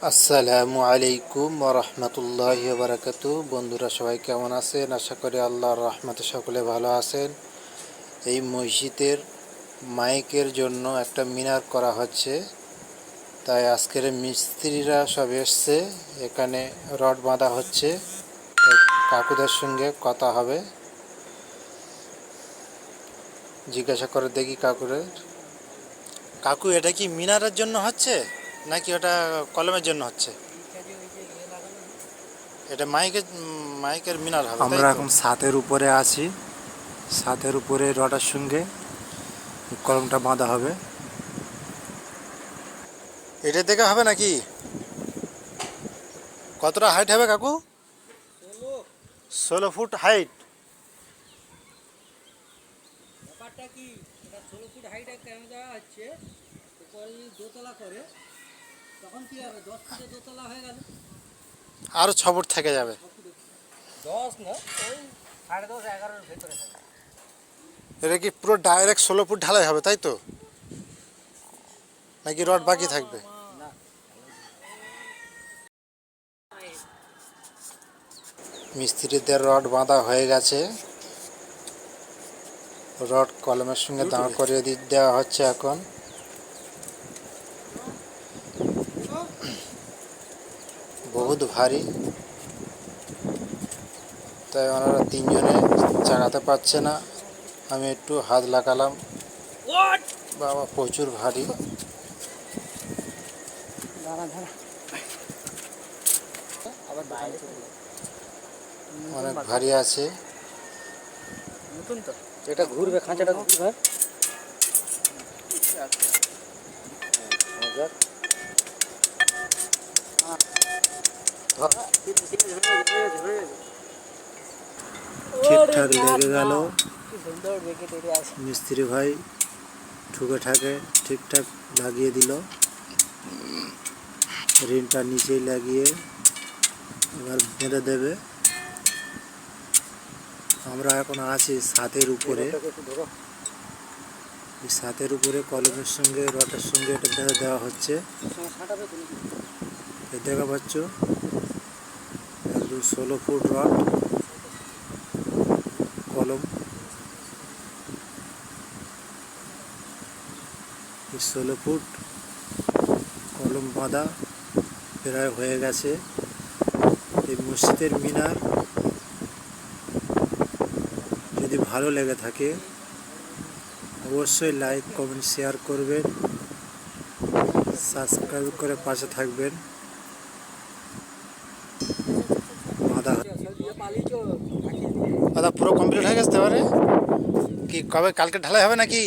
আসসালামু আলাইকুম ওরহমতুল্লাহি বারাকাতু। বন্ধুরা সবাই কেমন আছেন? আশা করি আল্লাহর রহমতে সকলে ভালো আছেন। এই মসজিদের মাইকের জন্য একটা মিনার করা হচ্ছে, তাই আজকের মিস্ত্রিরা সব এসছে। এখানে রড বাঁধা হচ্ছে, তাই কাকুদের সঙ্গে কথা হবে। জিজ্ঞাসা করে দেখি কাকুরের। কাকু, এটা কি মিনারের জন্য হচ্ছে নাকি ওটা কলমের জন্য হচ্ছে? এটা মাইকের মিনার হবে। আমরা এখন ছাদের উপরে আছি। ছাদের উপরে রডের সঙ্গে কলমটা বাঁধা হবে। এটা দেখা হবে নাকি? কতটা হাইট হবে কাকু? 16 ফুট হাইট। ব্যাপারটা কি, এটা 16 ফুট হাইটে কেন দেওয়া হচ্ছে? পরে যদি দোতলা করে তখন কি হবে? 10 ফুটে দোতলা হয়ে গেল, আরও 6 ফুট থেকে যাবে। 10 না, ওই 10.5 11-এর ভেতরে থাকে। এটা কি পুরো ডাইরেক্ট 16 ফুট ঢালাই হবে, তাই তো? নাকি রড বাকি থাকবে? না, মিস্ত্রিদের রড বাঁধা হয়ে গেছে। রড কলমের সঙ্গে দাঁড় করিয়ে দেওয়া হচ্ছে এখন। বহুত ভারী, তাই ওনারা তিনজনে চাগাতে পারছে না। আমি একটু হাত লাগালাম। বাবা, প্রচুর ভারী। অনেক ভারী আছে। নতুন তো এটা ঘুরবে, খাঁচাটা ঘুরবে। ঠিকঠাক লেগে গেল। মিস্ত্রি ভাই ঠুকে ঠাকে ঠিকঠাক লাগিয়ে দিল। রিংটা নিচেই লাগিয়ে এবার বেঁধে দেবে। আমরা এখন আছি ছাদের উপরে। এই ছাদের উপরে কলমের সঙ্গে রডের সঙ্গে এটা বেঁধে দেওয়া হচ্ছে। দেখা পাচ্ছ, একদম 16 ফুট রড, কলম। 16 ফুট কলম বাঁধা প্রায় হয়ে গেছে। এই মসজিদের মিনার যদি ভালো লেগে থাকে অবশ্যই লাইক কমেন্ট শেয়ার করবেন, সাবস্ক্রাইব করে পাশে থাকবেন। দাদা পুরো কমপ্লিট হয়ে গেছে এবারে? কি কবে কালকে ঢালাই হবে নাকি?